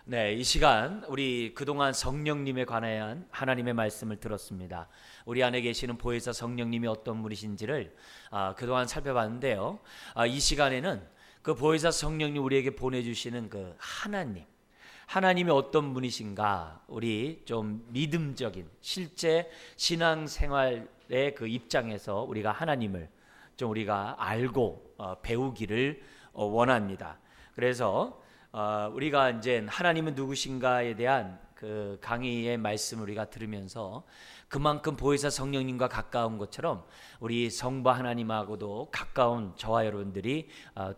네, 이 시간 우리 그동안 성령님에 관한 하나님의 말씀을 들었습니다. 우리 안에 계시는 보혜사 성령님이 어떤 분이신지를 그동안 살펴봤는데요. 이 시간에는 그 보혜사 성령님 우리에게 보내주시는 그 하나님이 어떤 분이신가, 우리 좀 믿음적인 실제 신앙생활의 그 입장에서 우리가 하나님을 좀 우리가 알고 배우기를 원합니다. 그래서 우리가 이제 하나님은 누구신가에 대한 그 강의의 말씀을 우리가 들으면서 그만큼 보혜사 성령님과 가까운 것처럼 우리 성부 하나님하고도 가까운 저와 여러분들이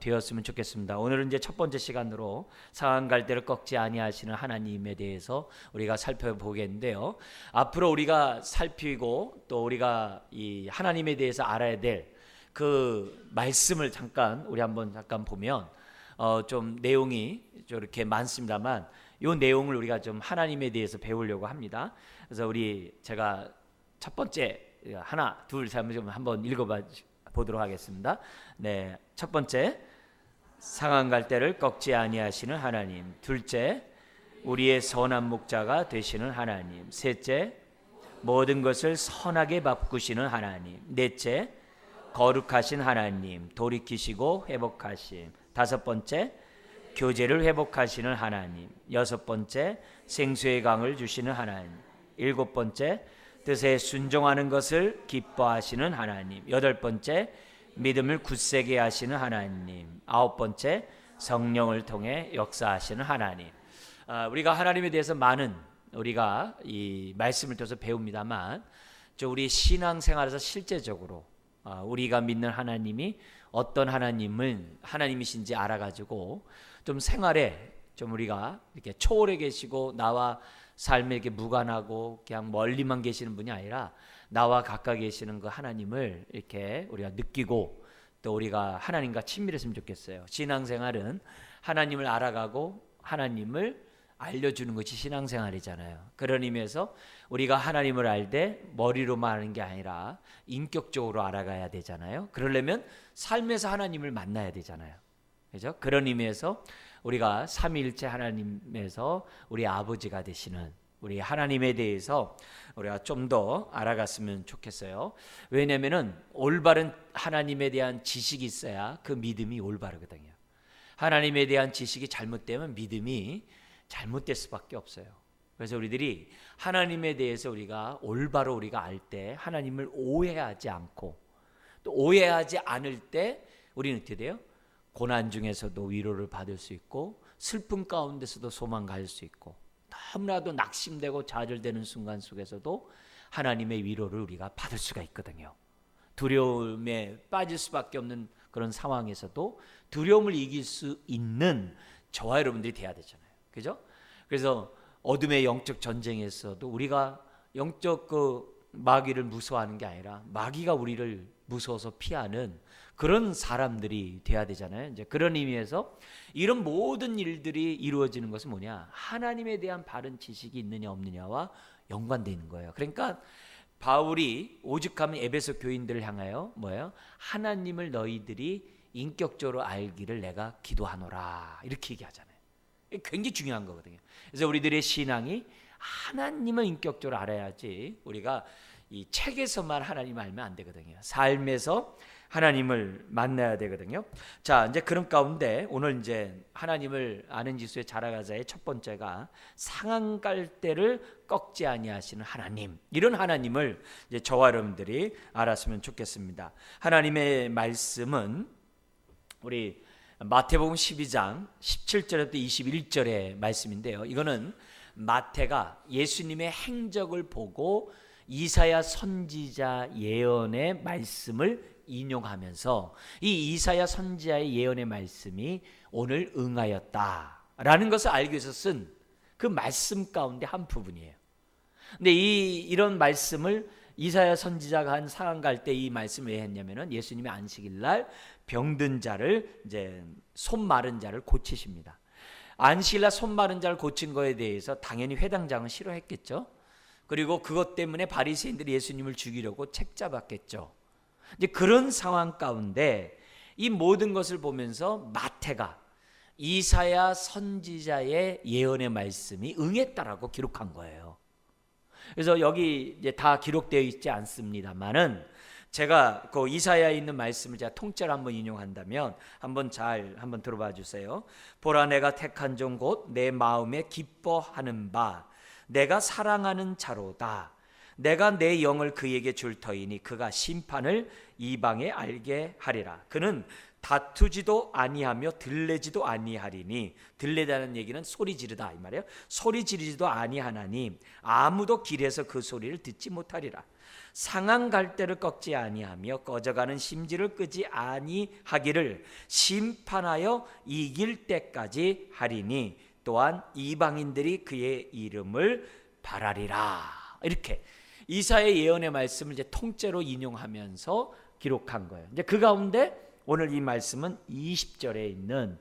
되었으면 좋겠습니다. 오늘은 이제 첫 번째 시간으로 상한 갈대를 꺾지 아니하시는 하나님에 대해서 우리가 살펴보겠는데요. 앞으로 우리가 살피고 또 우리가 이 하나님에 대해서 알아야 될 그 말씀을 우리 한번 보면 좀 내용이 이렇게 많습니다만 이 내용을 우리가 좀 하나님에 대해서 배우려고 합니다. 그래서 제가 첫 번째 하나 둘 셋 한번 읽어봐 보도록 하겠습니다. 네, 첫 번째, 상한 갈대를 꺾지 아니하시는 하나님. 둘째, 우리의 선한 목자가 되시는 하나님. 셋째, 모든 것을 선하게 바꾸시는 하나님. 넷째, 거룩하신 하나님, 돌이키시고 회복하심. 다섯 번째, 교제를 회복하시는 하나님. 여섯 번째, 생수의 강을 주시는 하나님. 일곱 번째, 뜻에 순종하는 것을 기뻐하시는 하나님. 여덟 번째, 믿음을 굳세게 하시는 하나님. 아홉 번째, 성령을 통해 역사하시는 하나님. 우리가 하나님에 대해서 많은 우리가 이 말씀을 통해서 배웁니다만 우리 신앙생활에서 실제적으로 우리가 믿는 하나님이 어떤 하나님이신지 알아가지고 좀 생활에 좀 우리가 이렇게 초월해 계시고 나와 삶에 이렇게 무관하고 그냥 멀리만 계시는 분이 아니라 나와 가까이 계시는 그 하나님을 이렇게 우리가 느끼고 또 우리가 하나님과 친밀했으면 좋겠어요. 신앙생활은 하나님을 알아가고 하나님을 알려주는 것이 신앙생활이잖아요. 그런 의미에서 우리가 하나님을 알되 머리로만 아는 게 아니라 인격적으로 알아가야 되잖아요. 그러려면 삶에서 하나님을 만나야 되잖아요. 그죠? 그런 의미에서 우리가 삼위일체 하나님에서 우리 아버지가 되시는 우리 하나님에 대해서 우리가 좀 더 알아갔으면 좋겠어요. 왜냐하면은 올바른 하나님에 대한 지식이 있어야 그 믿음이 올바르거든요. 하나님에 대한 지식이 잘못되면 믿음이 잘못될 수밖에 없어요. 그래서 우리들이 하나님에 대해서 우리가 올바로 우리가 알 때 하나님을 오해하지 않고 또 오해하지 않을 때 우리는 어떻게 돼요? 고난 중에서도 위로를 받을 수 있고 슬픔 가운데서도 소망 가질 수 있고 너무나도 낙심되고 좌절되는 순간 속에서도 하나님의 위로를 우리가 받을 수가 있거든요. 두려움에 빠질 수밖에 없는 그런 상황에서도 두려움을 이길 수 있는 저와 여러분들이 돼야 되잖아요. 그죠? 그래서 어둠의 영적 전쟁에서도 우리가 영적 마귀를 무서워하는 게 아니라 마귀가 우리를 무서워서 피하는 그런 사람들이 돼야 되잖아요. 이제 그런 의미에서 이런 모든 일들이 이루어지는 것은 뭐냐? 하나님에 대한 바른 지식이 있느냐 없느냐와 연관되어 있는 거예요. 그러니까 바울이 오죽하면 에베소 교인들을 향하여 뭐예요? 하나님을 너희들이 인격적으로 알기를 내가 기도하노라 이렇게 얘기하잖아요. 굉장히 중요한 거거든요. 그래서 우리들의 신앙이 하나님을 인격적으로 알아야지 우리가 이 책에서만 하나님을 알면 안 되거든요. 삶에서 하나님을 만나야 되거든요. 자, 이제 그런 가운데 오늘 이제 하나님을 아는 지수의 자라가자의 첫 번째가 상한 갈대를 꺾지 아니하시는 하나님. 이런 하나님을 이제 저와 여러분들이 알았으면 좋겠습니다. 하나님의 말씀은 우리 마태복음 12장 17절부터 21절의 말씀인데요. 이거는 마태가 예수님의 행적을 보고 이사야 선지자 예언의 말씀을 인용하면서 이 이사야 선지자의 예언의 말씀이 오늘 응하였다라는 것을 알기 위해서 쓴 그 말씀 가운데 한 부분이에요. 근데 이런 말씀을 이사야 선지자가 한 상한 갈대 이 말씀을 왜 했냐면은 예수님이 안식일 날 병든 자를 이제 손 마른 자를 고치십니다. 안식일 날 손 마른 자를 고친 거에 대해서 당연히 회당장은 싫어했겠죠. 그리고 그것 때문에 바리새인들이 예수님을 죽이려고 책잡았겠죠. 이제 그런 상황 가운데 이 모든 것을 보면서 마태가 이사야 선지자의 예언의 말씀이 응했다라고 기록한 거예요. 그래서 여기 이제 다 기록되어 있지 않습니다만은 제가 그 이사야에 있는 말씀을 제가 통째로 한번 인용한다면 한번 들어봐 주세요. 보라, 내가 택한 종 곧 내 마음에 기뻐하는 바 내가 사랑하는 자로다. 내가 내 영을 그에게 줄 터이니 그가 심판을 이방에 알게 하리라. 그는 다투지도 아니하며 들레지도 아니하리니, 들레다는 얘기는 소리 지르다 이 말이에요. 소리 지르지도 아니하나니 아무도 길에서 그 소리를 듣지 못하리라. 상한 갈대를 꺾지 아니하며 꺼져가는 심지를 끄지 아니하기를 심판하여 이길 때까지 하리니 또한 이방인들이 그의 이름을 바라리라. 이렇게 이사야의 예언의 말씀을 이제 통째로 인용하면서 기록한 거예요. 이제 그 가운데 오늘 이 말씀은 20절에 있는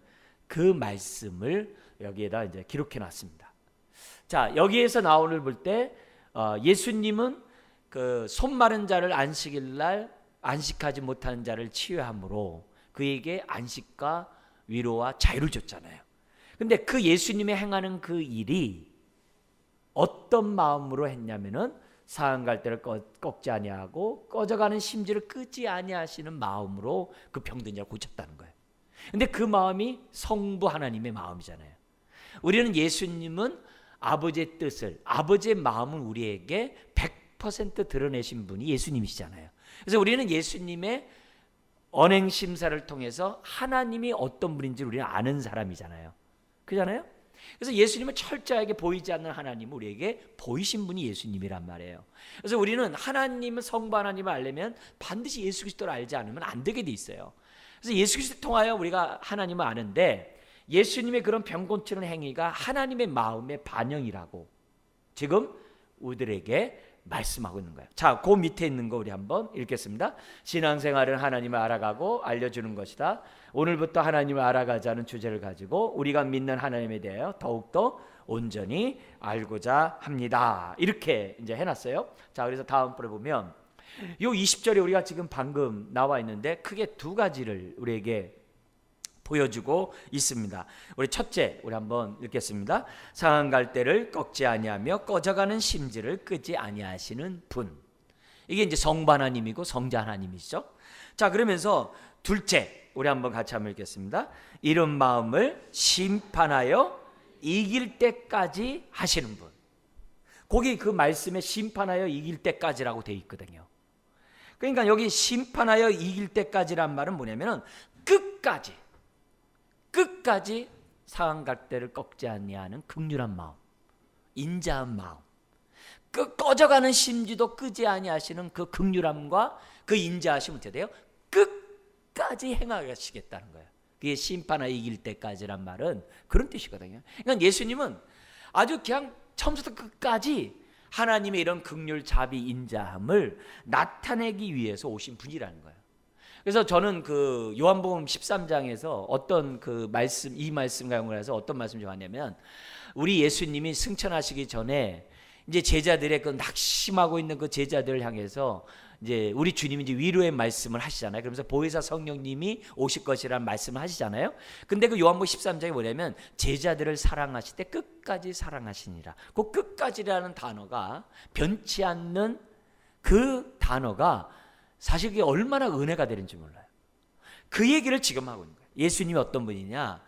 그 말씀을 여기에다 이제 기록해 놨습니다. 자, 여기에서 나오는 볼 때 예수님은 그 손 마른 자를 안식일 날 안식하지 못하는 자를 치유함으로 그에게 안식과 위로와 자유를 줬잖아요. 근데 그 예수님이 행하는 그 일이 어떤 마음으로 했냐면은 상한 갈대를 꺾지 아니하고 꺼져가는 심지를 끄지 아니하시는 마음으로 그 병든 자를 고쳤다는 거예요. 근데 그 마음이 성부 하나님의 마음이잖아요. 우리는 예수님은 아버지의 뜻을, 아버지의 마음을 우리에게 100% 드러내신 분이 예수님이시잖아요. 그래서 우리는 예수님의 언행 심사를 통해서 하나님이 어떤 분인지 우리는 아는 사람이잖아요. 그렇잖아요? 그래서 예수님은 철저하게 보이지 않는 하나님을 우리에게 보이신 분이 예수님이란 말이에요. 그래서 우리는 하나님을, 성부 하나님을 알려면 반드시 예수 그리스도를 알지 않으면 안 되게 돼 있어요. 그래서 예수 그리스도를 통하여 우리가 하나님을 아는데 예수님의 그런 병 고치는 행위가 하나님의 마음의 반영이라고 지금 우리들에게 말씀하고 있는 거예요. 자, 그 밑에 있는 거 우리 한번 읽겠습니다. 신앙생활은 하나님을 알아가고 알려주는 것이다. 오늘부터 하나님을 알아가자는 주제를 가지고 우리가 믿는 하나님에 대하여 더욱더 온전히 알고자 합니다. 이렇게 이제 해놨어요. 자, 그래서 다음 볼에 보면 요 20절에 우리가 지금 방금 나와 있는데 크게 두 가지를 우리에게 보여주고 있습니다. 우리 첫째, 우리 한번 읽겠습니다. 상한 갈대를 꺾지 아니하며 꺼져가는 심지를 끄지 아니하시는 분. 이게 이제 성부 하나님이고 성자 하나님이시죠. 자, 그러면서 둘째, 우리 한번 같이 한번 읽겠습니다. 이런 마음을 심판하여 이길 때까지 하시는 분. 거기 그 말씀에 심판하여 이길 때까지라고 되어 있거든요. 그러니까 여기 심판하여 이길 때까지란 말은 뭐냐면은 끝까지 상한 갈대를 꺾지 아니하는 긍휼한 마음, 인자한 마음, 꺼져가는 심지도 끄지 아니하시는 그 긍휼함과 그 인자하심은 어떻게 돼요? 끝까지 행하시겠다는 거예요. 그게 심판하여 이길 때까지란 말은 그런 뜻이거든요. 그러니까 예수님은 아주 그냥 처음부터 끝까지 하나님의 이런 긍휼, 자비, 인자함을 나타내기 위해서 오신 분이라는 거예요. 그래서 저는 그 요한복음 13장에서 어떤 그 말씀, 이 말씀과 연관해서 어떤 말씀을 좋아하냐면 우리 예수님이 승천하시기 전에 이제 제자들의 그 낙심하고 있는 그 제자들을 향해서 이제 우리 주님이 이제 위로의 말씀을 하시잖아요. 그러면서 보혜사 성령님이 오실 것이라는 말씀을 하시잖아요. 근데 그 요한복음 13장이 뭐냐면 제자들을 사랑하실 때 끝까지 사랑하시니라. 그 끝까지라는 단어가 변치 않는 그 단어가 사실 그게 얼마나 은혜가 되는지 몰라요. 그 얘기를 지금 하고 있는 거예요. 예수님이 어떤 분이냐?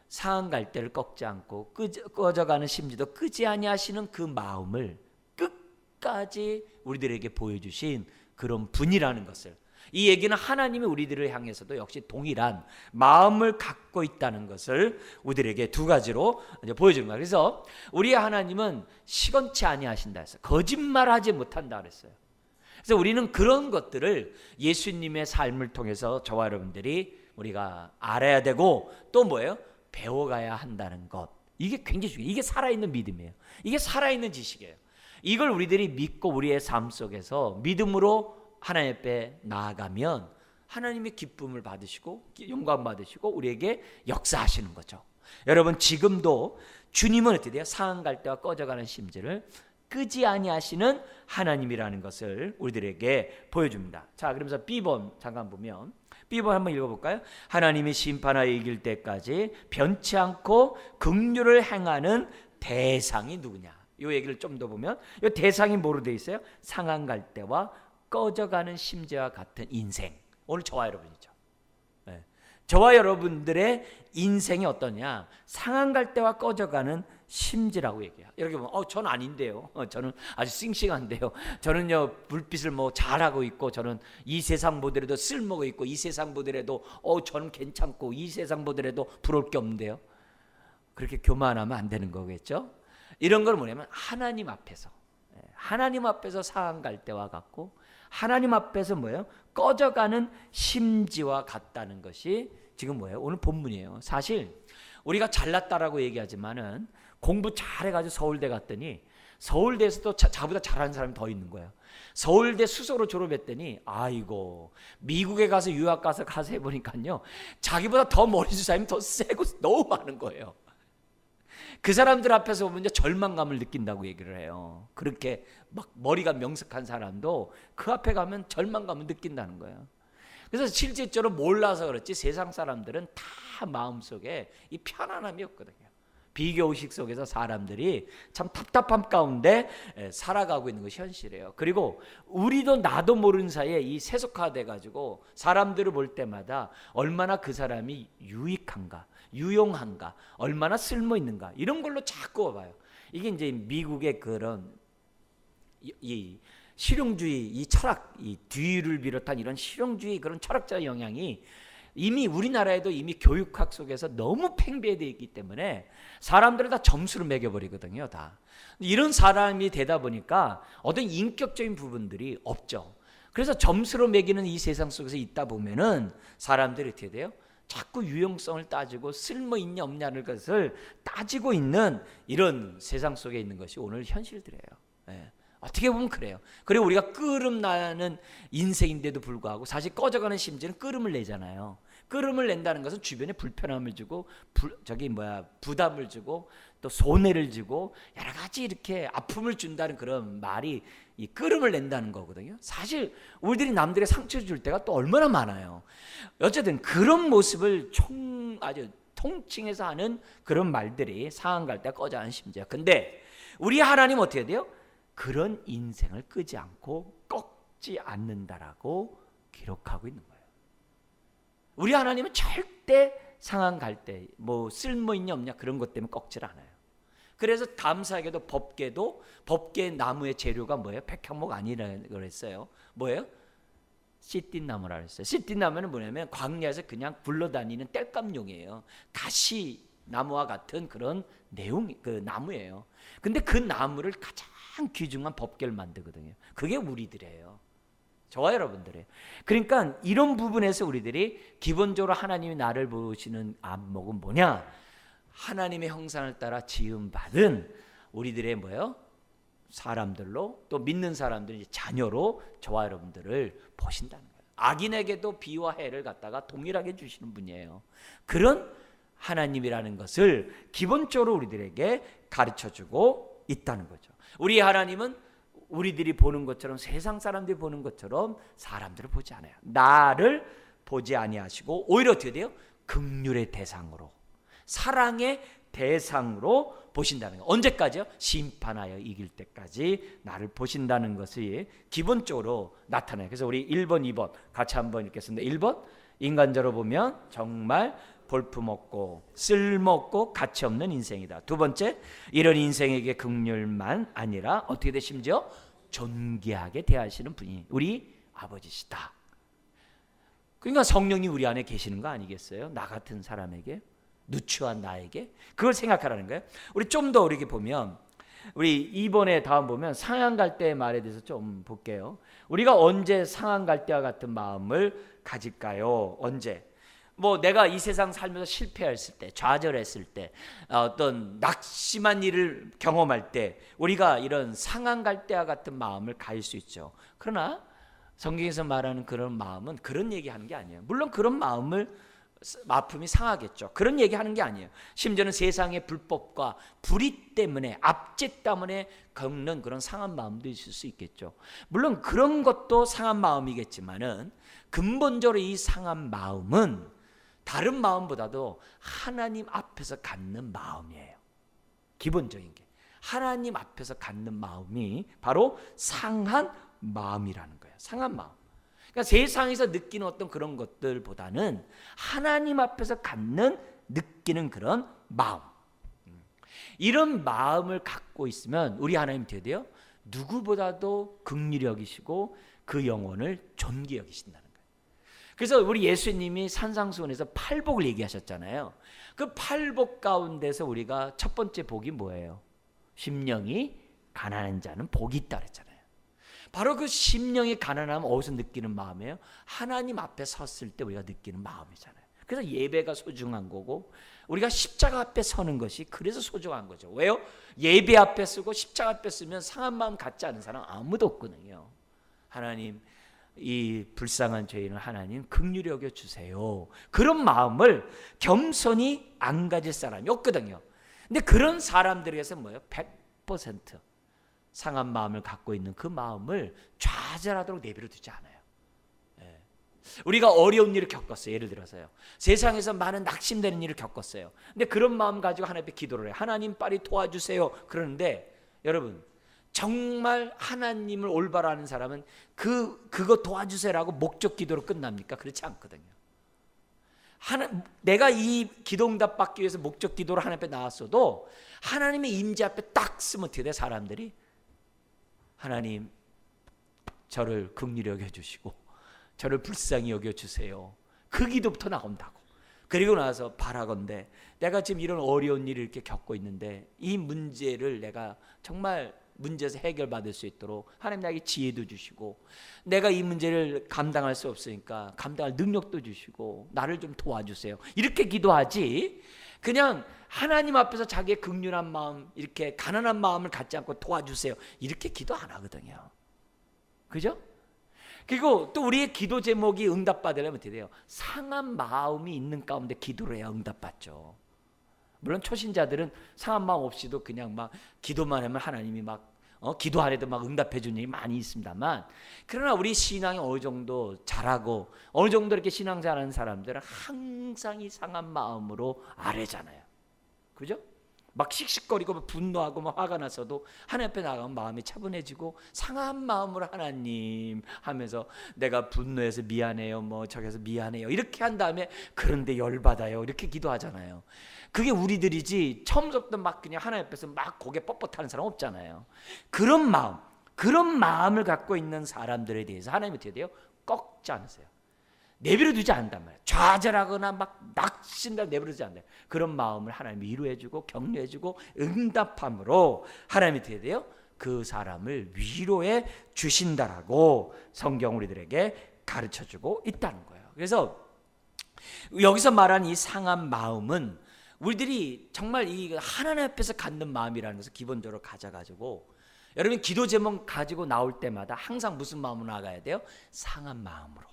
상한 갈대를 꺾지 않고 꺼져가는 심지도 끄지 아니하시는 그 마음을 끝까지 우리들에게 보여주신 그런 분이라는 것을, 이 얘기는 하나님이 우리들을 향해서도 역시 동일한 마음을 갖고 있다는 것을 우리들에게 두 가지로 이제 보여주는 거예요. 그래서 우리 하나님은 시건치 아니하신다 했어요. 거짓말하지 못한다 그랬어요. 그래서 우리는 그런 것들을 예수님의 삶을 통해서 저와 여러분들이 우리가 알아야 되고 또 뭐예요? 배워가야 한다는 것. 이게 굉장히 중요해요. 이게 살아있는 믿음이에요. 이게 살아있는 지식이에요. 이걸 우리들이 믿고 우리의 삶 속에서 믿음으로 하나님 앞에 나아가면 하나님의 기쁨을 받으시고 영광 받으시고 우리에게 역사하시는 거죠. 여러분, 지금도 주님은 어떻게 돼요? 상한 갈대와 꺼져가는 심지를 끄지 아니하시는 하나님이라는 것을 우리들에게 보여줍니다. 자, 그러면서 B번 잠깐 보면 B번 한번 읽어볼까요? 하나님이 심판하여 이길 때까지 변치 않고 긍휼을 행하는 대상이 누구냐? 이 얘기를 좀 더 보면 이 대상이 뭐로 되어 있어요? 상한 갈대와 꺼져가는 심지와 같은 인생. 오늘 저와 여러분이죠. 네. 저와 여러분들의 인생이 어떠냐? 상한 갈대와 꺼져가는 심지라고 얘기해요. 이렇게 보면 저는 아닌데요. 저는 아주 싱싱한데요. 저는요 불빛을 뭐 잘하고 있고, 저는 이 세상 보더라도 쓸모가 있고, 이 세상 보더라도 저는 괜찮고, 이 세상 보더라도 부러울 게 없는데요. 그렇게 교만하면 안 되는 거겠죠. 이런 걸 뭐냐면 하나님 앞에서 상한 갈대와 같고, 하나님 앞에서 뭐예요? 꺼져가는 심지와 같다는 것이 지금 뭐예요? 오늘 본문이에요. 사실 우리가 잘났다라고 얘기하지만은 공부 잘해가지고 서울대 갔더니 서울대에서도 자보다 잘하는 사람이 더 있는 거예요. 서울대 수석으로 졸업했더니 아이고 미국에 가서 유학 가서 해보니까요 자기보다 더 머리숱 사람이 더 세고 너무 많은 거예요. 그 사람들 앞에서 보면 이제 절망감을 느낀다고 얘기를 해요. 그렇게 막 머리가 명석한 사람도 그 앞에 가면 절망감을 느낀다는 거예요. 그래서 실제적으로 몰라서 그렇지 세상 사람들은 다 마음속에 이 편안함이 없거든요. 비교의식 속에서 사람들이 참 답답함 가운데 살아가고 있는 것이 현실이에요. 그리고 우리도 나도 모르는 사이에 이 세속화돼 가지고 사람들을 볼 때마다 얼마나 그 사람이 유익한가, 유용한가, 얼마나 쓸모 있는가, 이런 걸로 자꾸 봐요. 이게 이제 미국의 그런 이 실용주의, 이 철학, 이 뒤를 비롯한 이런 실용주의 그런 철학자의 영향이 이미 우리나라에도 이미 교육학 속에서 너무 팽배되어 있기 때문에 사람들을 다 점수를 매겨버리거든요. 다 이런 사람이 되다 보니까 어떤 인격적인 부분들이 없죠. 그래서 점수로 매기는 이 세상 속에서 있다 보면은 사람들이 어떻게 돼요? 자꾸 유용성을 따지고 쓸모 있냐 없냐는 것을 따지고 있는 이런 세상 속에 있는 것이 오늘 현실들이에요. 네. 어떻게 보면 그래요. 그리고 우리가 끓음나는 인생인데도 불구하고 사실 꺼져가는 심지는 끓음을 내잖아요. 끓음을 낸다는 것은 주변에 불편함을 주고 부담을 주고 또 손해를 주고 여러 가지 이렇게 아픔을 준다는 그런 말이 이 끓음을 낸다는 거거든요. 사실 우리들이 남들의 상처를 줄 때가 또 얼마나 많아요. 어쨌든 그런 모습을 아주 통칭해서 하는 그런 말들이 상한 갈대와 꺼져가는 심지야. 근데 우리 하나님 어떻게 돼요? 그런 인생을 끄지 않고 꺾지 않는다라고 기록하고 있는 거예요. 우리 하나님은 절대 상한 갈대, 뭐 쓸모 있냐 없냐 그런 것 때문에 꺾질 않아요. 그래서 감사하게도 법계 나무의 재료가 뭐예요? 백향목 아니라고 그랬어요. 뭐예요? 씨띠나무라 그랬어요. 씨띠나무는 뭐냐면 광야에서 그냥 굴러다니는 땔감용이에요. 가시 나무와 같은 그런 그 나무예요. 근데 그 나무를 가장 귀중한 법계를 만들거든요. 그게 우리들이에요. 저와 여러분들이에요. 그러니까 이런 부분에서 우리들이 기본적으로 하나님이 나를 보시는 안목은 뭐냐? 하나님의 형상을 따라 지음받은 우리들의 뭐예요? 사람들로, 또 믿는 사람들의 자녀로 저와 여러분들을 보신다는 거예요. 악인에게도 비와 해를 갖다가 동일하게 주시는 분이에요. 그런 하나님이라는 것을 기본적으로 우리들에게 가르쳐주고 있다는 거죠. 우리 하나님은 우리들이 보는 것처럼, 세상 사람들이 보는 것처럼 사람들을 보지 않아요. 나를 보지 아니하시고 오히려 어떻게 돼요? 긍휼의 대상으로, 사랑의 대상으로 보신다는 거예요. 언제까지요? 심판하여 이길 때까지 나를 보신다는 것이 기본적으로 나타나요. 그래서 우리 1번, 2번 같이 한번 읽겠습니다. 1번, 인간적으로 보면 정말 볼품없고 쓸모없고 가치없는 인생이다. 두 번째, 이런 인생에게 긍휼만 아니라 어떻게 돼? 심지어 존귀하게 대하시는 분이 우리 아버지시다. 그러니까 성령이 우리 안에 계시는 거 아니겠어요? 나 같은 사람에게, 누추한 나에게 그걸 생각하라는 거예요. 우리 좀 더 이렇게 보면, 우리 2번에 다음 보면 상한 갈대의 말에 대해서 좀 볼게요. 우리가 언제 상한 갈대와 같은 마음을 가질까요? 언제? 뭐 내가 이 세상 살면서 실패했을 때, 좌절했을 때, 어떤 낙심한 일을 경험할 때 우리가 이런 상한 갈대와 같은 마음을 가질 수 있죠. 그러나 성경에서 말하는 그런 마음은 그런 얘기하는 게 아니에요. 물론 그런 마음을 아픔이 상하겠죠. 그런 얘기하는 게 아니에요. 심지어는 세상의 불법과 불의 때문에, 압제 때문에 겪는 그런 상한 마음도 있을 수 있겠죠. 물론 그런 것도 상한 마음이겠지만은 근본적으로 이 상한 마음은 다른 마음보다도 하나님 앞에서 갖는 마음이에요. 기본적인 게 하나님 앞에서 갖는 마음이 바로 상한 마음이라는 거예요. 상한 마음. 그러니까 세상에서 느끼는 어떤 그런 것들보다는 하나님 앞에서 갖는, 느끼는 그런 마음, 이런 마음을 갖고 있으면 우리 하나님 되되요 누구보다도 긍휼히 여기시고 그 영혼을 존귀 여기신다는 거예요. 그래서 우리 예수님이 산상수훈에서 팔복을 얘기하셨잖아요. 그 팔복 가운데서 우리가 첫 번째 복이 뭐예요? 심령이 가난한 자는 복이 있다 그랬잖아요. 바로 그 심령이 가난함은 어디서 느끼는 마음이에요? 하나님 앞에 섰을 때 우리가 느끼는 마음이잖아요. 그래서 예배가 소중한 거고 우리가 십자가 앞에 서는 것이 그래서 소중한 거죠. 왜요? 예배 앞에 서고 십자가 앞에 서면 상한 마음 갖지 않은 사람 아무도 없거든요. 하나님, 이 불쌍한 죄인을 하나님 긍휼히 여겨주세요. 그런 마음을 겸손히 안 가질 사람이 없거든요. 근데 그런 사람들에게서 뭐예요? 100% 상한 마음을 갖고 있는 그 마음을 좌절하도록 내버려 두지 않아요. 우리가 어려운 일을 겪었어요. 예를 들어서요, 세상에서 많은 낙심되는 일을 겪었어요. 근데 그런 마음 가지고 하나님 앞에 기도를 해요. 하나님 빨리 도와주세요. 그러는데 여러분, 정말 하나님을 올바로 아는 사람은 그거 도와주세요라고 목적 기도로 끝납니까? 그렇지 않거든요. 내가 이 기도응답 받기 위해서 목적 기도로 하나님 앞에 나왔어도 하나님의 임재 앞에 딱 쓰면 어떻게 돼? 사람들이 하나님 저를 긍휼히 여겨주시고 저를 불쌍히 여겨주세요. 그 기도부터 나온다고. 그리고 나서 바라건대 내가 지금 이런 어려운 일을 이렇게 겪고 있는데 이 문제를 내가 정말 문제에서 해결받을 수 있도록 하나님 나에게 지혜도 주시고 내가 이 문제를 감당할 수 없으니까 감당할 능력도 주시고 나를 좀 도와주세요. 이렇게 기도하지 그냥 하나님 앞에서 자기의 긍휼한 마음, 이렇게 가난한 마음을 갖지 않고 도와주세요 이렇게 기도 안 하거든요. 그죠? 그리고 또 우리의 기도 제목이 응답받으려면 어떻게 돼요? 상한 마음이 있는 가운데 기도를 해야 응답받죠. 물론 초신자들은 상한 마음 없이도 그냥 막 기도만 하면 하나님이 막 기도 안 해도 막 응답해 주는 일이 많이 있습니다만, 그러나 우리 신앙이 어느 정도 잘하고 어느 정도 이렇게 신앙 잘하는 사람들은 항상 이 상한 마음으로 아뢰잖아요. 그죠? 막 씩씩거리고 분노하고 막 화가 나서도 하나님 앞에 나가면 마음이 차분해지고 상한 마음으로 하나님 하면서 내가 분노해서 미안해요, 뭐 저기서 미안해요 이렇게 한 다음에 그런데 열받아요 이렇게 기도하잖아요. 그게 우리들이지 처음부터 막 그냥 하나님 앞에서 막 고개 뻣뻣하는 사람 없잖아요. 그런 마음을 갖고 있는 사람들에 대해서 하나님이 어떻게 돼요? 꺾지 않으세요. 내버려 두지 않는단 말이에요. 좌절하거나 막 낙심다 내버려 두지 않아요. 그런 마음을 하나님이 위로해주고 격려해주고 응답함으로 하나님이 어떻게 돼요? 그 사람을 위로해 주신다라고 성경 우리들에게 가르쳐주고 있다는 거예요. 그래서 여기서 말한 이 상한 마음은 우리들이 정말 이 하나님 앞에서 갖는 마음이라는 것을 기본적으로 가져가지고 여러분 기도 제목 가지고 나올 때마다 항상 무슨 마음으로 나가야 돼요? 상한 마음으로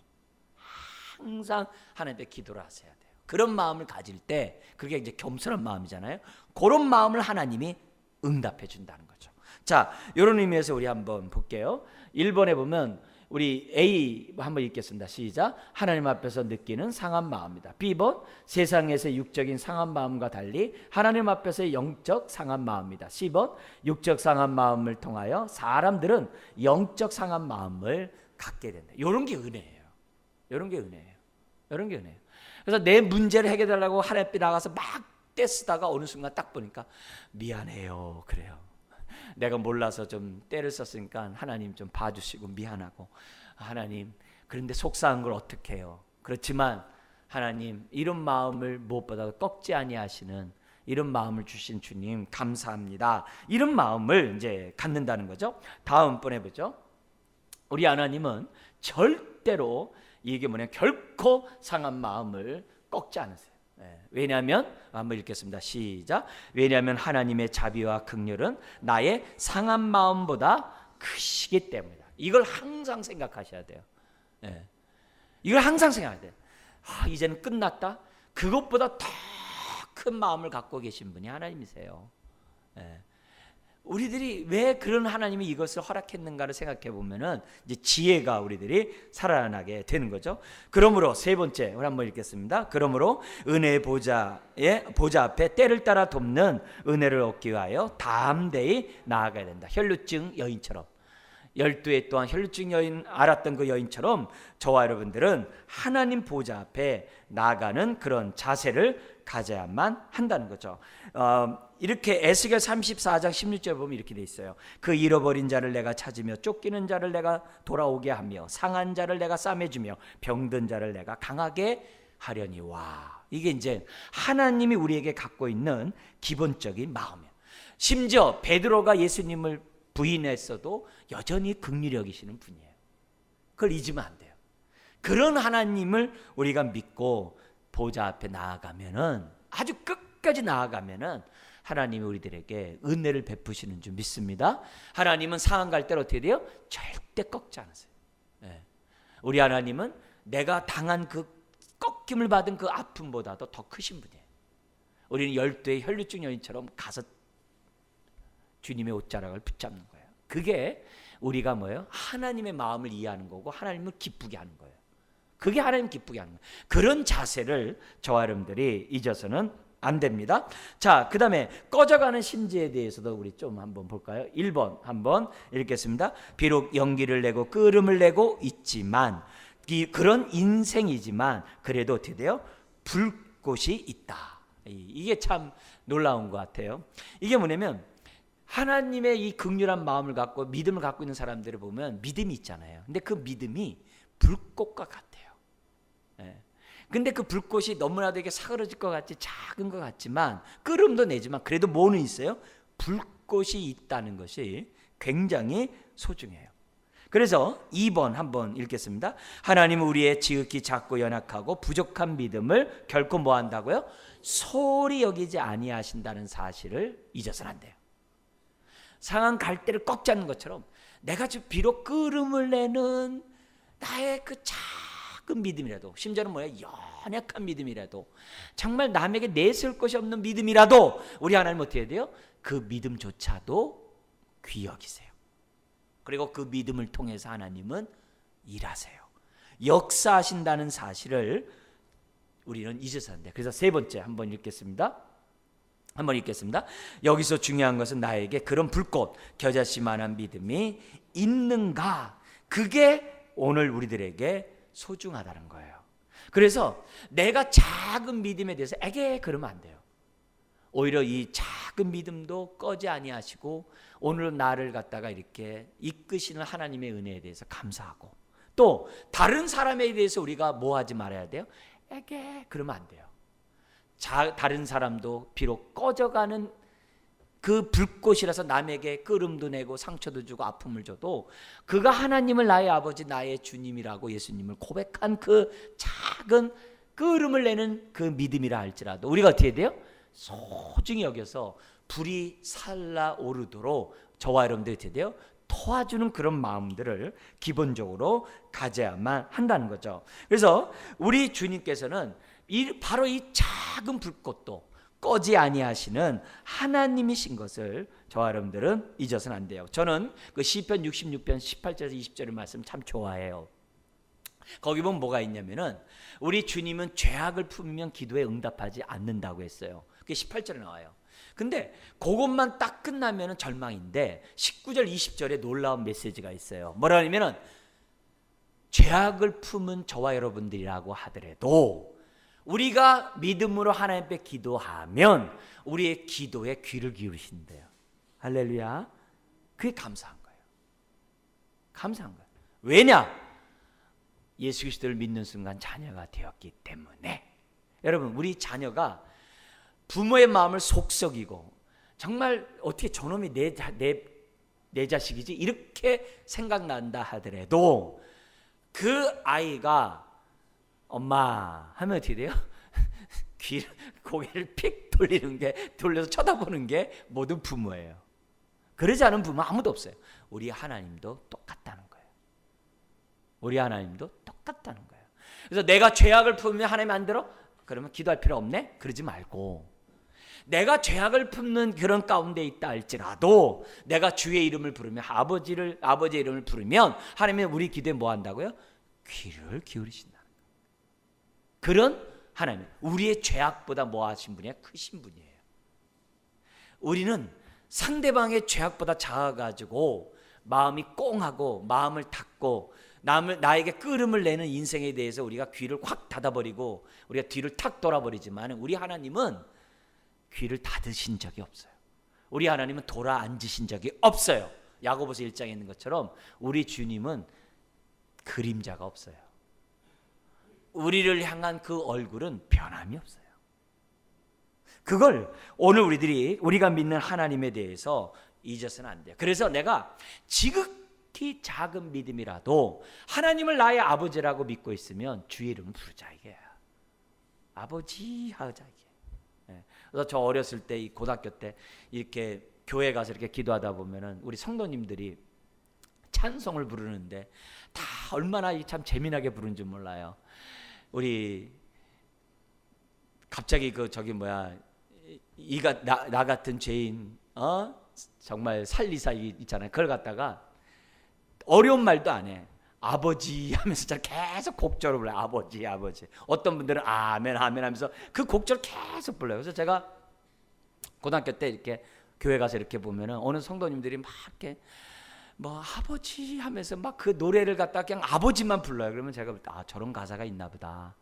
항상 하나님 앞에 기도를 하셔야 돼요. 그런 마음을 가질 때 그게 이제 겸손한 마음이잖아요. 그런 마음을 하나님이 응답해 준다는 거죠. 자, 이런 의미에서 우리 한번 볼게요. 1번에 보면 우리 A 한번 읽겠습니다. 시작. 하나님 앞에서 느끼는 상한 마음이다. B번 세상에서의 육적인 상한 마음과 달리 하나님 앞에서의 영적 상한 마음이다. C번 육적 상한 마음을 통하여 사람들은 영적 상한 마음을 갖게 된다. 이런 게 은혜예요. 이런 게 은혜예요. 이런 게 은혜예요. 그래서 내 문제를 해결하려고 하나님 앞에 나가서 막 떼쓰다가 어느 순간 딱 보니까 미안해요. 그래요. 내가 몰라서 좀 때를 썼으니까 하나님 좀 봐주시고 미안하고 하나님 그런데 속상한 걸 어떻게 해요. 그렇지만 하나님 이런 마음을 무엇보다도 꺾지 아니하시는 이런 마음을 주신 주님 감사합니다. 이런 마음을 이제 갖는다는 거죠. 다음 번 해보죠. 우리 하나님은 절대로 이게 뭐냐 결코 상한 마음을 꺾지 않으세요. 왜냐하면 한번 읽겠습니다. 시작. 왜냐하면 하나님의 자비와 긍휼은 나의 상한 마음보다 크시기 때문이다. 이걸 항상 생각하셔야 돼요. 이걸 항상 생각해야 돼요. 이제는 끝났다. 그것보다 더 큰 마음을 갖고 계신 분이 하나님이세요. 예. 우리들이 왜 그런 하나님이 이것을 허락했는가를 생각해 보면은 이제 지혜가 우리들이 살아나게 되는 거죠. 그러므로 세 번째, 우리 한번 읽겠습니다. 그러므로 은혜의 보좌 앞에 때를 따라 돕는 은혜를 얻기 위하여 담대히 나아가야 된다. 혈루증 여인처럼, 12해 동안 혈루증 여인 앓았던 그 여인처럼 저와 여러분들은 하나님 보좌 앞에 나아가는 그런 자세를 가져야만 한다는 거죠. 이렇게 에스겔 34장 16절 보면 이렇게 돼 있어요. 그 잃어버린 자를 내가 찾으며 쫓기는 자를 내가 돌아오게 하며 상한 자를 내가 싸매주며 병든 자를 내가 강하게 하려니와. 이게 이제 하나님이 우리에게 갖고 있는 기본적인 마음이에요. 심지어 베드로가 예수님을 부인했어도 여전히 긍휼히 여기시는 분이에요. 그걸 잊으면 안 돼요. 그런 하나님을 우리가 믿고 보좌 앞에 나아가면은, 아주 끝까지 나아가면은 하나님이 우리들에게 은혜를 베푸시는 줄 믿습니다. 하나님은 상한 갈 때는 어떻게 돼요? 절대 꺾지 않으세요. 네. 우리 하나님은 내가 당한 그 꺾임을 받은 그 아픔보다도 더 크신 분이에요. 우리는 12의 혈루증 여인처럼 가서 주님의 옷자락을 붙잡는 거예요. 그게 우리가 뭐예요? 하나님의 마음을 이해하는 거고 하나님을 기쁘게 하는 거예요. 그게 하나님 기쁘게 하는 거예요. 그런 자세를 저와 여러분들이 잊어서는 안 됩니다. 자, 그 다음에 꺼져가는 심지에 대해서도 우리 좀 한번 볼까요? 1번 한번 읽겠습니다. 비록 연기를 내고 끓음을 내고 있지만, 그런 인생이지만 그래도 어떻게 돼요? 불꽃이 있다. 이게 참 놀라운 것 같아요. 이게 뭐냐면 하나님의 이 긍휼한 마음을 갖고 믿음을 갖고 있는 사람들을 보면 믿음이 있잖아요. 근데 그 믿음이 불꽃과 같아요. 예. 근데 그 불꽃이 너무나도 이게 사그러질 것 같지, 작은 것 같지만, 끓음도 내지만 그래도 뭐는 있어요? 불꽃이 있다는 것이 굉장히 소중해요. 그래서 2번 한번 읽겠습니다. 하나님은 우리의 지극히 작고 연약하고 부족한 믿음을 결코 뭐 한다고요? 소홀히 여기지 아니하신다는 사실을 잊어서는 안 돼요. 상한 갈대를 꺾지 않는 것처럼 내가 비록 끓음을 내는 나의 그 작은 믿음이라도, 심지어는 뭐예요? 연약한 믿음이라도, 정말 남에게 내세울 것이 없는 믿음이라도 우리 하나님 어떻게 해야 돼요? 그 믿음조차도 귀히 여기세요. 그리고 그 믿음을 통해서 하나님은 일하세요. 역사하신다는 사실을 우리는 잊어서는 안 돼요. 그래서 세 번째 한번 읽겠습니다. 여기서 중요한 것은 나에게 그런 불꽃, 겨자씨만한 믿음이 있는가? 그게 오늘 우리들에게 소중하다는 거예요. 그래서 내가 작은 믿음에 대해서 그러면 안 돼요. 오히려 이 작은 믿음도 꺼지 아니하시고 오늘 나를 갖다가 이렇게 이끄시는 하나님의 은혜에 대해서 감사하고, 또 다른 사람에 대해서 우리가 뭐 하지 말아야 돼요? 그러면 안 돼요. 다른 사람도 비록 꺼져가는 그 불꽃이라서 남에게 끓음도 내고 상처도 주고 아픔을 줘도 그가 하나님을 나의 아버지 나의 주님이라고 예수님을 고백한 그 작은 끓음을 내는 그 믿음이라 할지라도 우리가 어떻게 돼요? 소중히 여겨서 불이 살라오르도록 저와 여러분들이 어떻게 돼요? 도와주는 그런 마음들을 기본적으로 가져야만 한다는 거죠. 그래서 우리 주님께서는 바로 이 작은 불꽃도 꺼지 아니하시는 하나님이신 것을 저와 여러분들은 잊어서는 안 돼요. 저는 그 시편 66편 18절에서 20절의 말씀 참 좋아해요. 거기 보면 뭐가 있냐면은 우리 주님은 죄악을 품으면 기도에 응답하지 않는다고 했어요. 그게 18절에 나와요. 근데 그것만 딱 끝나면은 절망인데 19절 20절에 놀라운 메시지가 있어요. 뭐라냐면은 죄악을 품은 저와 여러분들이라고 하더라도 우리가 믿음으로 하나님 앞에 기도하면 우리의 기도에 귀를 기울이신대요. 할렐루야. 그게 감사한 거예요. 감사한 거예요. 왜냐? 예수 그리스도를 믿는 순간 자녀가 되었기 때문에. 여러분, 우리 자녀가 부모의 마음을 속썩이고 정말 어떻게 저놈이 내 자식이지 이렇게 생각난다 하더라도 그 아이가 엄마 하면 어떻게 돼요? 고개를 픽 돌려서 쳐다보는 게 모든 부모예요. 그러지 않은 부모 아무도 없어요. 우리 하나님도 똑같다는 거예요. 우리 하나님도 똑같다는 거예요. 그래서 내가 죄악을 품으면 하나님 안 들어? 그러면 기도할 필요 없네? 그러지 말고, 내가 죄악을 품는 그런 가운데 있다 할지라도 내가 주의 이름을 부르면, 아버지의 이름을 부르면 하나님은 우리 기도에 뭐 한다고요? 귀를 기울이신다. 그런 하나님, 우리의 죄악보다 뭐 하신 분이야? 크신 분이에요. 우리는 상대방의 죄악보다 작아가지고 마음이 꽁하고 마음을 닫고 나에게 끄름을 내는 인생에 대해서 우리가 귀를 확 닫아버리고 우리가 뒤를 탁 돌아버리지만, 우리 하나님은 귀를 닫으신 적이 없어요. 우리 하나님은 돌아 앉으신 적이 없어요. 야고보서 1장에 있는 것처럼 우리 주님은 그림자가 없어요. 우리를 향한 그 얼굴은 변함이 없어요. 그걸 오늘 우리가 믿는 하나님에 대해서 잊어서는 안 돼요. 그래서 내가 지극히 작은 믿음이라도 하나님을 나의 아버지라고 믿고 있으면 주의 이름을 부르자, 이게야. 아버지 하자, 이게. 그래서 저 어렸을 때, 이 고등학교 때 이렇게 교회 가서 이렇게 기도하다 보면은 우리 성도님들이 찬송을 부르는데 다 얼마나 참 재미나게 부르는 줄 몰라요. 우리 갑자기 이가 나 같은 죄인, 정말 살리사 있잖아요. 그걸 갖다가 어려운 말도 안 해. 아버지 하면서 계속 곡절을 불러요. 아버지, 아버지. 어떤 분들은 아멘, 아멘 하면서 그 곡절 계속 불러요. 그래서 제가 고등학교 때 이렇게 교회 가서 이렇게 보면은 어느 성도님들이 막 이렇게 뭐 아버지 하면서 막 그 노래를 갖다 그냥 아버지만 불러요. 그러면 제가 저런 가사가 있나 보다.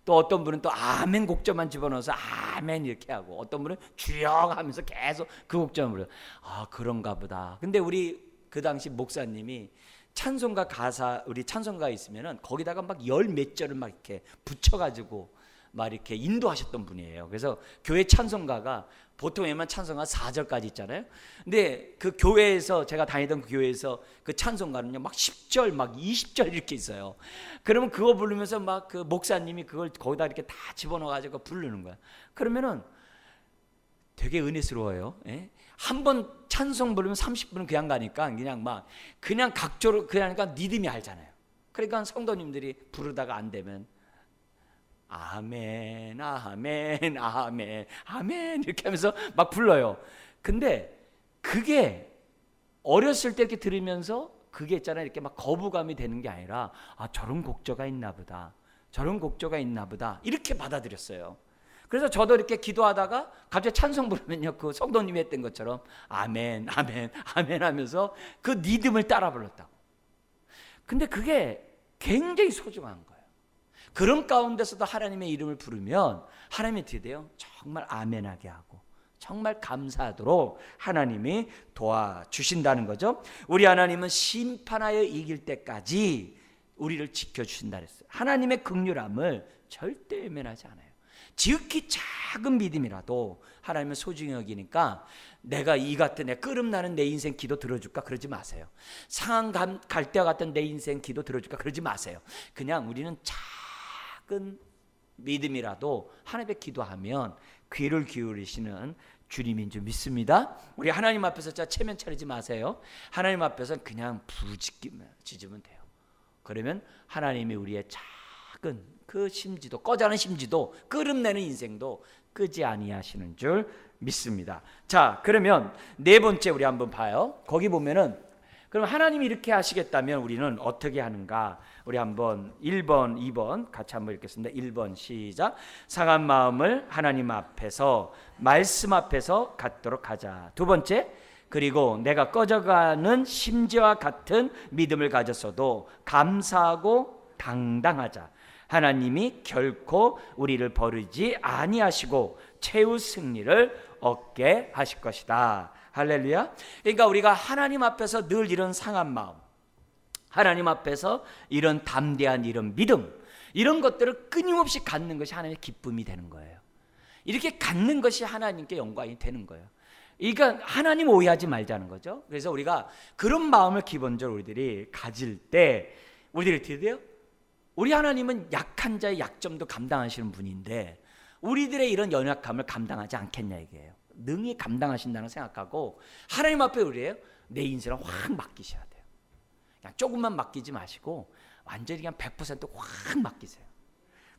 또 어떤 분은 또 아멘 곡절만 집어넣어서 아멘 이렇게 하고, 어떤 분은 주여 하면서 계속 그 곡절만 불러요. 그런가 보다. 근데 우리 그 당시 목사님이 찬송가 가사, 우리 찬송가 있으면은 거기다가 막 열 몇 절을 막 이렇게 붙여가지고 막 이렇게 인도하셨던 분이에요. 그래서 교회 찬송가가 보통 웬만 찬송가 4절까지 있잖아요. 근데 그 교회에서, 제가 다니던 그 교회에서 그 찬송가는요 막 10절 막 20절 이렇게 있어요. 그러면 그거 부르면서 막 그 목사님이 그걸 거기다 이렇게 다 집어넣어가지고 부르는 거야. 그러면은 되게 은혜스러워요. 예? 한 번 찬송 부르면 30분은 그냥 가니까 그냥 각조로 그냥 하니까 리듬이 알잖아요. 그러니까 성도님들이 부르다가 안 되면 아멘, 아멘, 아멘, 아멘 이렇게 하면서 막 불러요. 근데 그게 어렸을 때 이렇게 들으면서 그게 있잖아요. 이렇게 막 거부감이 되는 게 아니라 저런 곡조가 있나 보다, 저런 곡조가 있나 보다, 이렇게 받아들였어요. 그래서 저도 이렇게 기도하다가 갑자기 찬송 부르면요, 그 성도님이 했던 것처럼 아멘, 아멘, 아멘 하면서 그 리듬을 따라 불렀다고. 근데 그게 굉장히 소중한 거예요. 그런 가운데서도 하나님의 이름을 부르면 하나님이 어떻게 돼요? 정말 아멘하게 하고 정말 감사하도록 하나님이 도와주신다는 거죠. 우리 하나님은 심판하여 이길 때까지 우리를 지켜주신다 그랬어요. 하나님의 긍휼함을 절대 외면하지 않아요. 지극히 작은 믿음이라도 하나님은 소중히 여기니까 내가 이 같은 끄름나는 내 인생 기도 들어줄까? 그러지 마세요. 상한 갈대와 같은 내 인생 기도 들어줄까? 그러지 마세요. 그냥 우리는 작은 믿음이라도 하나님께 기도하면 귀를 기울이시는 주님인 줄 믿습니다. 우리 하나님 앞에서 체면 차리지 마세요. 하나님 앞에서 그냥 부르짖으면 돼요. 그러면 하나님이 우리의 작은 그 심지도, 꺼자는 심지도, 끄름내는 인생도 끄지 아니하시는 줄 믿습니다. 자, 그러면 네 번째 우리 한번 봐요. 거기 보면은 그럼 하나님이 이렇게 하시겠다면 우리는 어떻게 하는가? 우리 한번 1번, 2번 같이 한번 읽겠습니다. 1번 시작. 상한 마음을 하나님 앞에서, 말씀 앞에서 갖도록 하자. 두 번째, 그리고 내가 꺼져가는 심지와 같은 믿음을 가졌어도 감사하고 당당하자. 하나님이 결코 우리를 버리지 아니하시고 최후 승리를 얻게 하실 것이다. 할렐루야. 그러니까 우리가 하나님 앞에서 늘 이런 상한 마음, 하나님 앞에서 이런 담대한 이런 믿음, 이런 것들을 끊임없이 갖는 것이 하나님의 기쁨이 되는 거예요. 이렇게 갖는 것이 하나님께 영광이 되는 거예요. 그러니까 하나님 오해하지 말자는 거죠. 그래서 우리가 그런 마음을 기본적으로 우리들이 가질 때 우리들이 어떻게 돼요? 우리 하나님은 약한 자의 약점도 감당하시는 분인데 우리들의 이런 연약함을 감당하지 않겠냐 이게요. 능히 감당하신다는 생각하고 하나님 앞에 우리예요. 내 인생을 확 맡기셔야 돼요. 그냥 조금만 맡기지 마시고 완전히 그냥 100% 확 맡기세요.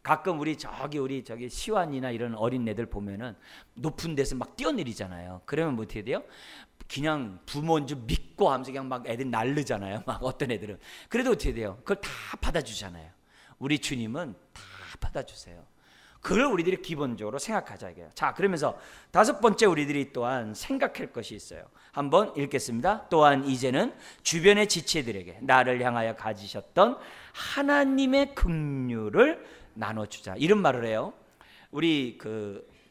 가끔 우리 저기 시완이나 이런 어린 애들 보면은 높은 데서 막 뛰어내리잖아요. 그러면 뭐 어떻게 돼요? 그냥 부모인 줄 믿고 하면서 그냥 막 애들 날르잖아요. 막 어떤 애들은. 그래도 어떻게 돼요? 그걸 다 받아주잖아요. 우리 주님은 다 받아주세요. 그걸 우리들이 기본적으로 생각하자 이게요. 자, 그러면서 다섯 번째 우리들이 또한 생각할 것이 있어요. 한번 읽겠습니다. 또한 이제는 주변의 지체들에게 나를 향하여 가지셨던 하나님의 긍휼을 나눠주자. 이런 말을 해요. 우리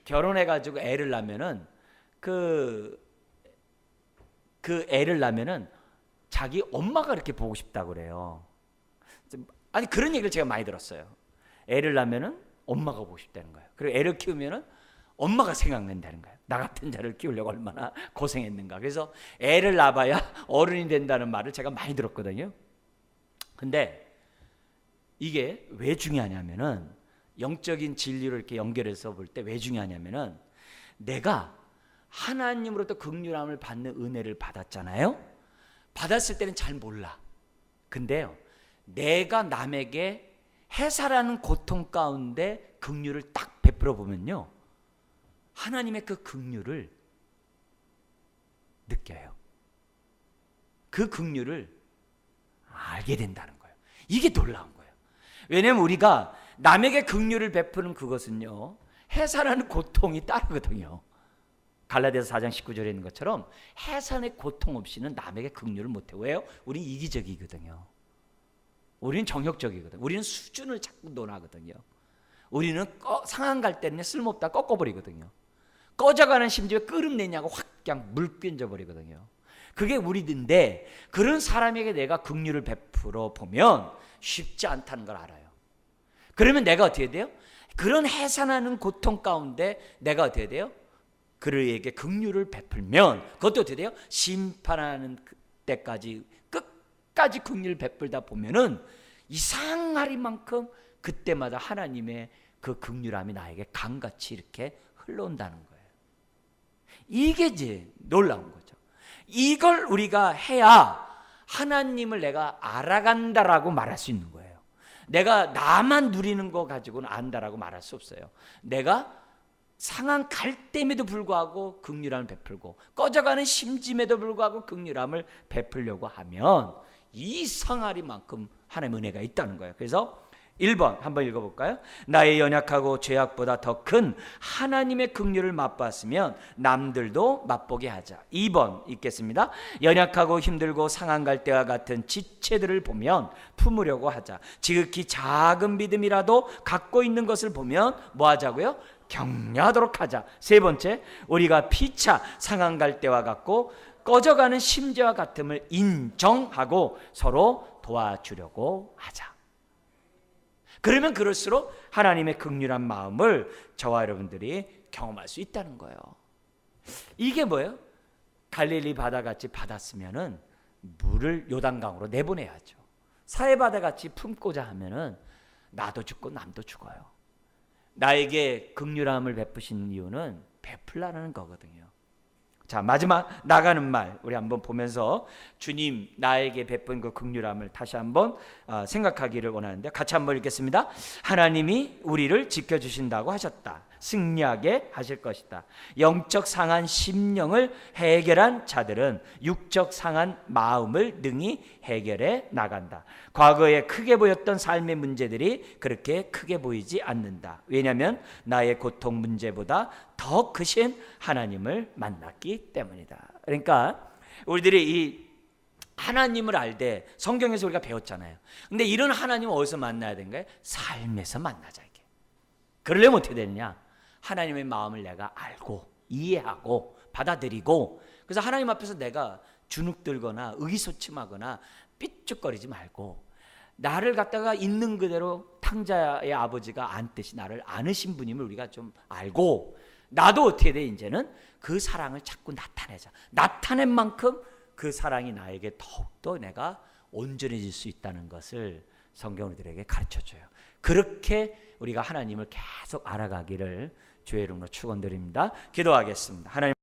결혼해가지고 애를 낳으면은 그 애를 낳으면은 자기 엄마가 그렇게 보고 싶다고 그래요. 아니, 그런 얘기를 제가 많이 들었어요. 애를 낳으면은 엄마가 보고 싶다는 거예요. 그리고 애를 키우면은 엄마가 생각난다는 거예요. 나 같은 자를 키우려고 얼마나 고생했는가. 그래서 애를 낳아봐야 어른이 된다는 말을 제가 많이 들었거든요. 근데 이게 왜 중요하냐면은, 영적인 진리를 이렇게 연결해서 볼 때 왜 중요하냐면은, 내가 하나님으로부터 긍휼함을 받는 은혜를 받았잖아요. 받았을 때는 잘 몰라. 근데요, 내가 남에게 해사라는 고통 가운데 긍휼을 딱 베풀어 보면요, 하나님의 그 긍휼을 느껴요. 그 긍휼을 알게 된다는 거예요. 이게 놀라운 거예요. 왜냐하면 우리가 남에게 긍휼을 베푸는 그것은요, 해사라는 고통이 따르거든요. 갈라디아서 4장 19절에 있는 것처럼 해산의 고통 없이는 남에게 긍휼을 못해요. 왜요? 우린 이기적이거든요. 우리는 정욕적이거든요. 우리는 수준을 자꾸 논하거든요. 우리는 상한 갈 때는 쓸모없다 꺾어버리거든요. 꺼져가는 심지어 끓음내냐고 확 그냥 물 끼얹어버리거든요. 그게 우리인데, 그런 사람에게 내가 긍휼을 베풀어 보면 쉽지 않다는 걸 알아요. 그러면 내가 어떻게 돼요? 그런 해산하는 고통 가운데 내가 어떻게 돼요? 그에게 긍휼을 베풀면 그것도 어떻게 돼요? 심판하는 때까지 끝까지 긍휼을 베풀다 보면은 이상하리만큼 그때마다 하나님의 그 긍휼함이 나에게 강같이 이렇게 흘러온다는 거예요. 이게 이제 놀라운 거죠. 이걸 우리가 해야 하나님을 내가 알아간다라고 말할 수 있는 거예요. 내가 나만 누리는 거 가지고는 안다라고 말할 수 없어요. 내가 상한 갈대임에도 불구하고 긍휼함을 베풀고, 꺼져가는 심짐에도 불구하고 긍휼함을 베풀려고 하면 이상하리만큼 하나님의 은혜가 있다는 거예요. 그래서 1번 한번 읽어볼까요? 나의 연약하고 죄악보다 더 큰 하나님의 긍휼을 맛봤으면 남들도 맛보게 하자. 2번 읽겠습니다. 연약하고 힘들고 상한 갈대와 같은 지체들을 보면 품으려고 하자. 지극히 작은 믿음이라도 갖고 있는 것을 보면 뭐 하자고요? 격려하도록 하자. 세 번째, 우리가 피차 상한 갈대와 같고 꺼져가는 심지와 같음을 인정하고 서로 도와주려고 하자. 그러면 그럴수록 하나님의 긍휼한 마음을 저와 여러분들이 경험할 수 있다는 거예요. 이게 뭐예요? 갈릴리 바다같이 받았으면은 물을 요단강으로 내보내야죠. 사해바다같이 품고자 하면은 나도 죽고 남도 죽어요. 나에게 긍휼함을 베푸신 이유는 베풀라는 거거든요. 자, 마지막 나가는 말 우리 한번 보면서 주님 나에게 베푼 그 긍휼함을 다시 한번 생각하기를 원하는데, 같이 한번 읽겠습니다. 하나님이 우리를 지켜주신다고 하셨다. 승리하게 하실 것이다. 영적 상한 심령을 해결한 자들은 육적 상한 마음을 능히 해결해 나간다. 과거에 크게 보였던 삶의 문제들이 그렇게 크게 보이지 않는다. 왜냐하면 나의 고통 문제보다 더 크신 하나님을 만났기 때문이다. 그러니까 우리들이 이 하나님을 알되 성경에서 우리가 배웠잖아요. 근데 이런 하나님을 어디서 만나야 되는가요? 삶에서 만나자. 이게. 그러려면 어떻게 되느냐? 하나님의 마음을 내가 알고 이해하고 받아들이고, 그래서 하나님 앞에서 내가 주눅들거나 의기소침하거나 삐죽거리지 말고, 나를 갖다가 있는 그대로 탕자의 아버지가 안듯이 나를 안으신 분임을 우리가 좀 알고, 나도 어떻게 돼? 이제는 그 사랑을 자꾸 나타내자. 나타낸 만큼 그 사랑이 나에게 더욱더 내가 온전해질 수 있다는 것을 성경 우리들에게 가르쳐줘요. 그렇게 우리가 하나님을 계속 알아가기를 주의 이름으로 축원드립니다. 기도하겠습니다. 하나님.